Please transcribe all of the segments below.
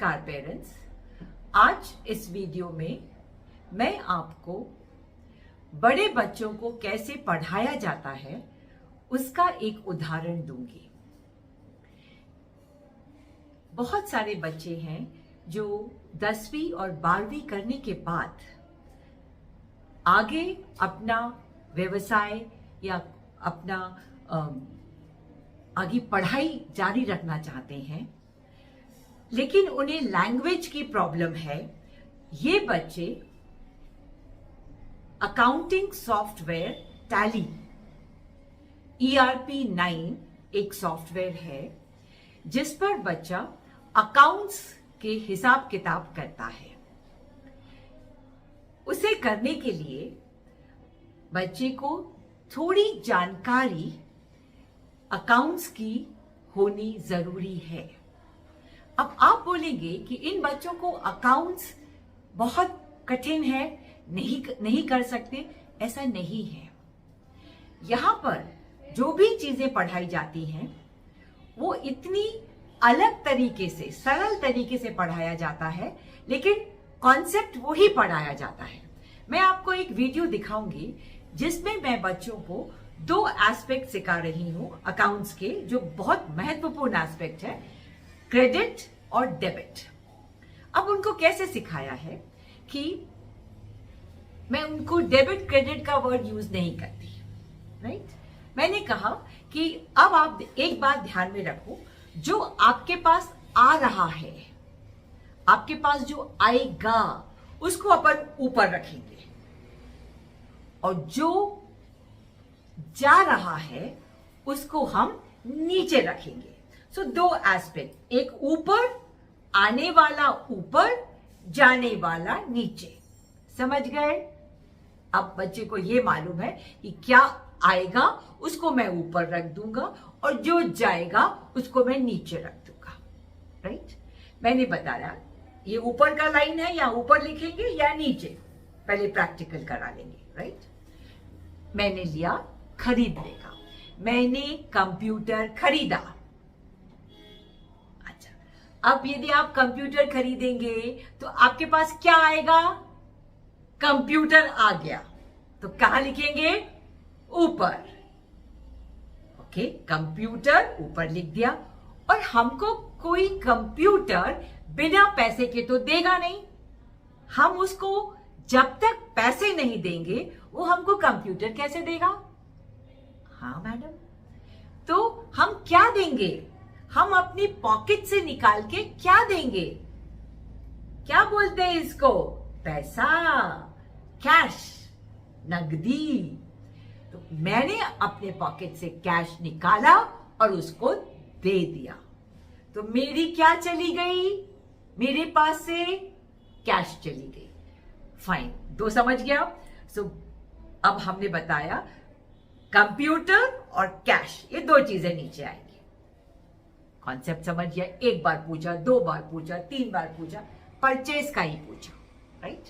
नमस्कार पेरेंट्स। आज इस वीडियो में मैं आपको बड़े बच्चों को कैसे पढ़ाया जाता है उसका एक उदाहरण दूंगी। बहुत सारे बच्चे हैं जो 10वीं और 12वीं करने के बाद आगे अपना व्यवसाय या अपना आगे पढ़ाई जारी रखना चाहते हैं, लेकिन उन्हें लैंग्वेज की प्रॉब्लम है। ये बच्चे अकाउंटिंग सॉफ्टवेयर टैली ERP 9 एक सॉफ्टवेयर है जिस पर बच्चा अकाउंट्स के हिसाब किताब करता है। उसे करने के लिए बच्चे को थोड़ी जानकारी अकाउंट्स की होनी जरूरी है। अब आप बोलेंगे कि इन बच्चों को अकाउंट्स बहुत कठिन है, नहीं कर सकते। ऐसा नहीं है। यहां पर जो भी चीजें पढ़ाई जाती हैं वो इतनी अलग तरीके से, सरल तरीके से पढ़ाया जाता है, लेकिन कॉन्सेप्ट वही पढ़ाया जाता है। मैं आपको एक वीडियो दिखाऊंगी जिसमें मैं बच्चों को 2 एस्पेक्ट सिखा रही हूं अकाउंट्स के, जो बहुत महत्वपूर्ण एस्पेक्ट है, क्रेडिट और डेबिट। अब उनको कैसे सिखाया है कि मैं उनको डेबिट क्रेडिट का वर्ड यूज नहीं करती, राइट। मैंने कहा कि अब आप एक बात ध्यान में रखो, जो आपके पास आ रहा है, आपके पास जो आएगा उसको अपन ऊपर रखेंगे, और जो जा रहा है उसको हम नीचे रखेंगे। सो 2 एस्पेक्ट, एक ऊपर, आने वाला ऊपर, जाने वाला नीचे। समझ गए? अब बच्चे को ये मालूम है कि क्या आएगा उसको मैं ऊपर रख दूंगा और जो जाएगा उसको मैं नीचे रख दूंगा, राइट। मैंने बताया ये ऊपर का लाइन है, या ऊपर लिखेंगे या नीचे, पहले प्रैक्टिकल करा लेंगे, राइट। मैंने लिया खरीदने का, मैंने कंप्यूटर खरीदा। अच्छा, अब यदि आप कंप्यूटर खरीदेंगे तो आपके पास क्या आएगा? कंप्यूटर आ गया, तो कहां लिखेंगे? ऊपर। ओके, कंप्यूटर ऊपर लिख दिया। और हमको कोई कंप्यूटर बिना पैसे के तो देगा नहीं। हम उसको जब तक पैसे नहीं देंगे वो हमको कंप्यूटर कैसे देगा? हाँ मैडम, तो हम क्या देंगे? हम अपनी पॉकेट से निकाल के क्या देंगे? क्या बोलते हैं इसको? पैसा, कैश, नगदी। तो मैंने अपने पॉकेट से कैश निकाला और उसको दे दिया, तो मेरी क्या चली गई? मेरे पास से कैश चली गई। फाइन, 2 समझ गया। सो अब हमने बताया कंप्यूटर और कैश, ये 2 चीजें नीचे आएंगी। कॉन्सेप्ट समझ गया? एक बार पूछा, 2 बार पूछा, 3 बार पूछा, परचेज का ही पूछा, राइट।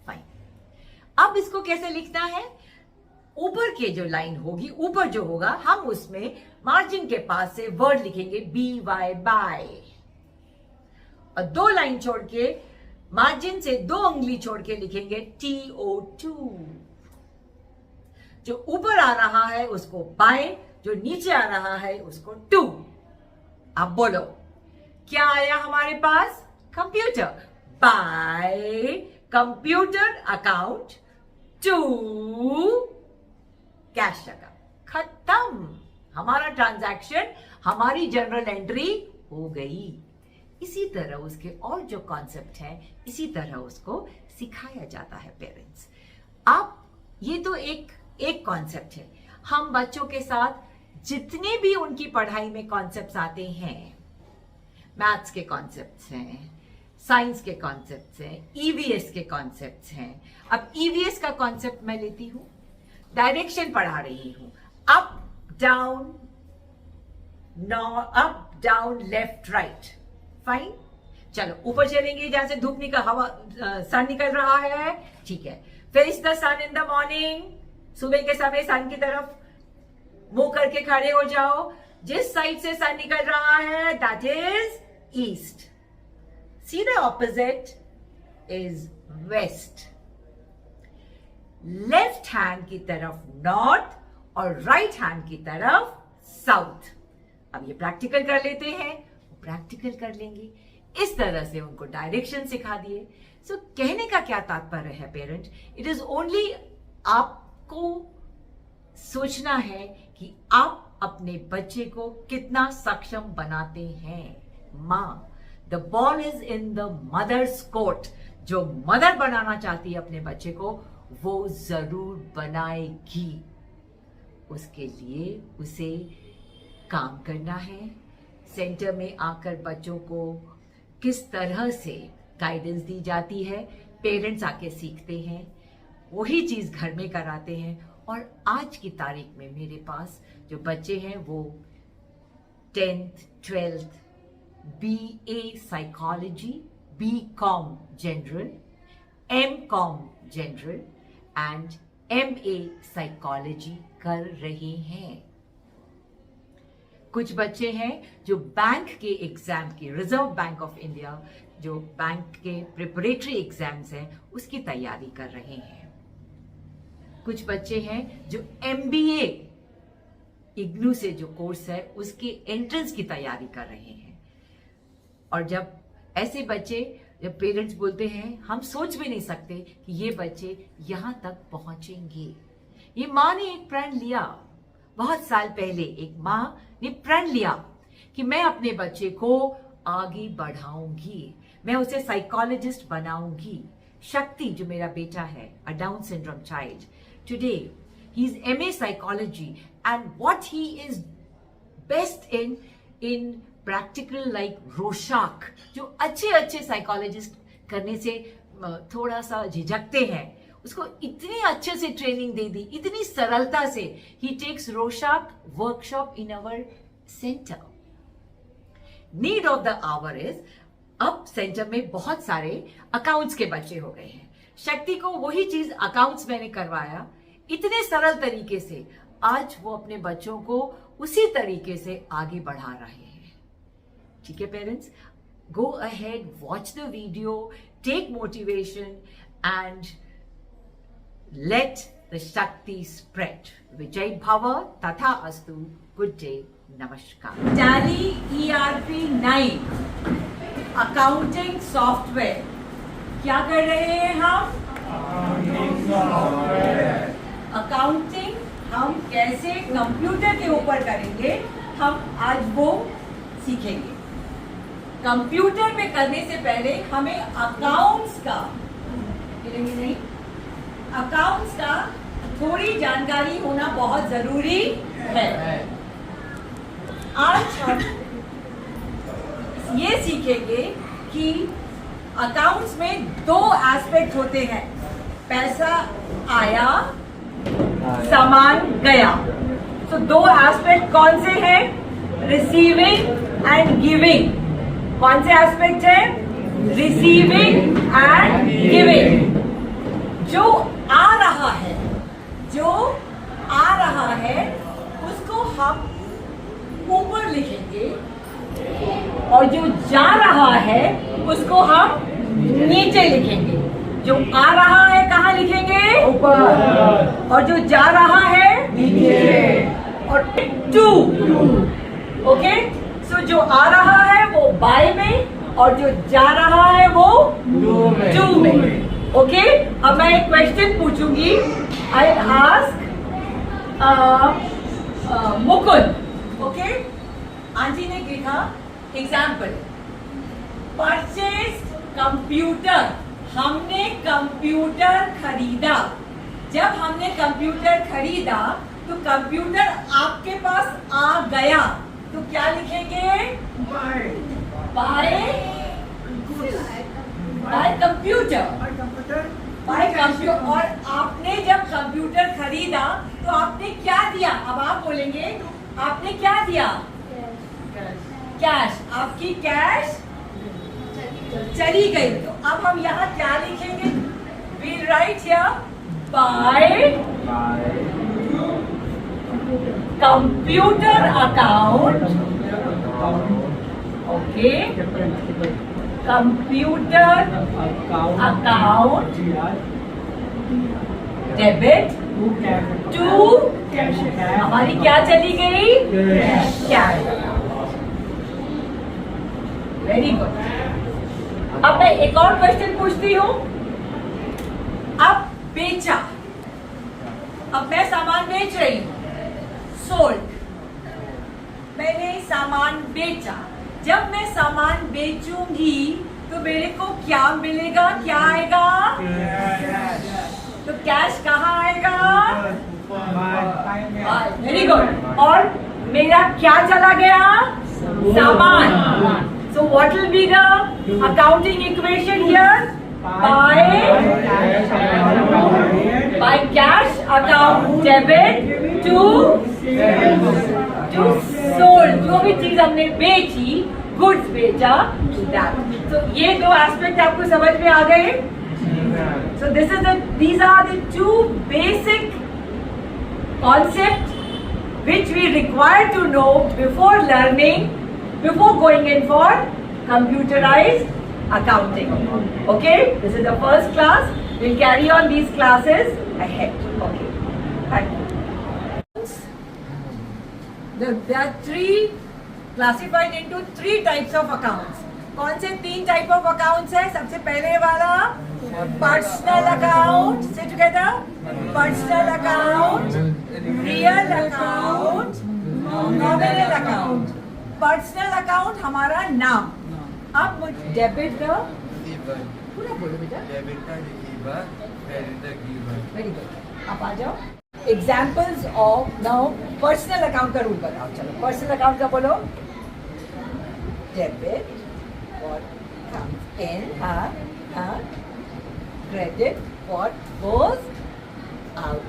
फाइन। अब इसको कैसे लिखना है? ऊपर के जो लाइन होगी, ऊपर जो होगा, हम उसमें मार्जिन के पास से वर्ड लिखेंगे BY, बाय, और 2 लाइन छोड़ के मार्जिन से 2 उंगली छोड़ के लिखेंगे TO2। जो ऊपर आ रहा है उसको बाय, जो नीचे आ रहा है उसको टू। अब बोलो क्या आया हमारे पास? Computer. By computer account to cash account. खत्म, हमारा ट्रांजैक्शन, हमारी जर्नल एंट्री हो गई। इसी तरह उसके और जो कॉन्सेप्ट है, इसी तरह उसको सिखाया जाता है पेरेंट्स। आप, ये तो एक कॉन्सेप्ट है। हम बच्चों के साथ जितने भी उनकी पढ़ाई में कॉन्सेप्ट्स आते हैं, मैथ्स के कॉन्सेप्ट्स हैं, साइंस के कॉन्सेप्ट्स हैं, EVS के कॉन्सेप्ट्स हैं। अब EVS का कॉन्सेप्ट मैं लेती हूं, डायरेक्शन पढ़ा रही हूं, up down, up down, left right. Fine, चलो ऊपर चलेंगे जहां से धूप निकल, हवा, सन निकल रहा है, ठीक है। Face the sun in the morning, सुबह के समय सन की तरफ मुंह करके खड़े हो जाओ। जिस साइड से सन निकल रहा है दैट इज ईस्ट। सीधा opposite is west. Left hand की तरफ नॉर्थ और राइट हैंड की तरफ साउथ। अब ये प्रैक्टिकल कर लेते हैं, प्रैक्टिकल कर लेंगे। इस तरह से उनको डायरेक्शन सिखा दिए। सो कहने का क्या तात्पर्य है पेरेंट, इट इज ओनली आपको सोचना है कि आप अपने बच्चे को कितना सक्षम बनाते हैं। माँ, the ball is in the mother's court. जो मदर बनाना चाहती है अपने बच्चे को, वो जरूर बनाएगी। उसके लिए उसे काम करना है। सेंटर में आकर बच्चों को किस तरह से गाइडेंस दी जाती है, पेरेंट्स आके सीखते हैं, वही चीज घर में कराते हैं। और आज की तारीख में मेरे पास जो बच्चे हैं वो 10th 12th BA psychology, BCom general, MCom general and MA psychology कर रहे हैं। कुछ बच्चे हैं जो बैंक के एग्जाम की, रिजर्व बैंक ऑफ इंडिया जो बैंक के प्रिपरेटरी एग्जाम्स हैं उसकी तैयारी कर रहे हैं। कुछ बच्चे हैं जो MBA इग्नू से जो कोर्स है उसके एंट्रेंस की तैयारी कर रहे हैं। और जब ऐसे बच्चे, जब पेरेंट्स बोलते हैं हम सोच भी नहीं सकते कि ये बच्चे यहां तक पहुंचेंगे। ये माँ ने एक प्रण लिया, बहुत साल पहले एक माँ ने प्रण लिया कि मैं अपने बच्चे को आगे बढ़ाऊंगी, मैं उसे साइकोलॉजिस्ट बनाऊंगी। शक्ति जो मेरा बेटा है, a Down syndrome child, today he is MA psychology and what he is best in practical like Rorschach, जो अच्छे साइकोलॉजिस्ट करने से थोड़ा सा झिझकते हैं, उसको इतनी अच्छे से ट्रेनिंग दे दी, इतनी सरलता से। He takes Rorschach workshop in our centre. Need of the hour is, अब सेंटर में बहुत सारे अकाउंट्स के बच्चे हो गए हैं। शक्ति को वही चीज अकाउंट्स मैंने करवाया इतने सरल तरीके से, आज वो अपने बच्चों को उसी तरीके से आगे बढ़ा रहे हैं। ठीक है parents, go ahead, watch the video, take motivation and let the Shakti spread. Vijay Bhava Tatha Astu. Good day. Namaskar. Tally ERP 9 Accounting Software. क्या कर रहे हैं हम? Accounting हम कैसे कंप्यूटर के ऊपर करेंगे, हम आज वो सीखेंगे। कंप्यूटर में करने से पहले हमें अकाउंट्स का, नहीं, अकाउंट्स का थोड़ी जानकारी होना बहुत जरूरी है। आज हम ये सीखेंगे कि अकाउंट्स में दो एस्पेक्ट होते हैं, पैसा आया, सामान गया। तो दो एस्पेक्ट कौन से हैं? Receiving end giving. कौन से एस्पेक्ट है? Receiving end giving. जो आ रहा है, जो आ रहा है उसको हम ऊपर लिखेंगे और जो जा रहा है उसको हम नीचे लिखेंगे। जो आ रहा है कहाँ लिखेंगे? ऊपर। और जो जा रहा है नीचे। और टू, ओके। सो जो आ रहा है वो बाय में और जो जा रहा है वो टू में। ओके, अब मैं एक क्वेश्चन पूछूंगी। I ask Mukund, okay. Aunty ने लिखा एग्जाम्पल, परचेज कंप्यूटर। हमने कंप्यूटर खरीदा। जब हमने कंप्यूटर खरीदा तो कंप्यूटर आपके पास आ गया, तो क्या लिखेंगे? Bye computer. By computer. और आपने जब कंप्यूटर खरीदा तो आपने क्या दिया? अब आप बोलेंगे आपने क्या दिया? कैश। आपकी कैश चली गई। तो अब हम यहाँ क्या लिखेंगे? We write here by computer account, okay, computer account debit to हमारी क्या चली गई? कैश। Very good. अब मैं एक और क्वेश्चन पूछती हूँ। अब बेचा, अब मैं सामान बेच रही हूँ, सोल्ड, मैंने सामान बेचा। जब मैं सामान बेचूंगी तो मेरे को क्या मिलेगा? क्या आएगा? तो कैश कहाँ आएगा? Very good. और मेरा क्या चला गया? सामान। So what will be the accounting equation here? By cash account debit to sold, जो भी चीज हमने बेची, गुड्स बेचा, that. So ये दो एस्पेक्ट आपको समझ में आ गए? So these are the two basic concepts which we require to know before learning, before going in for computerized accounting. Okay, this is the first class. We'll carry on these classes ahead. Okay, thank you. There are classified into three types of accounts. कौन से तीन type of accounts है? सबसे पहले वाला personal account, से together, personal account, real account, nominal account. Personal account हमारा नाम। अब डेबिट का पूरा बोलो बेटा। डेबिट का गिवर, क्रेडिट का गिवर। Very good. आप आ जाओ। Examples of now personal account का रूल बताओ। चलो पर्सनल अकाउंट का बोलो। Debit what comes in, credit what goes out.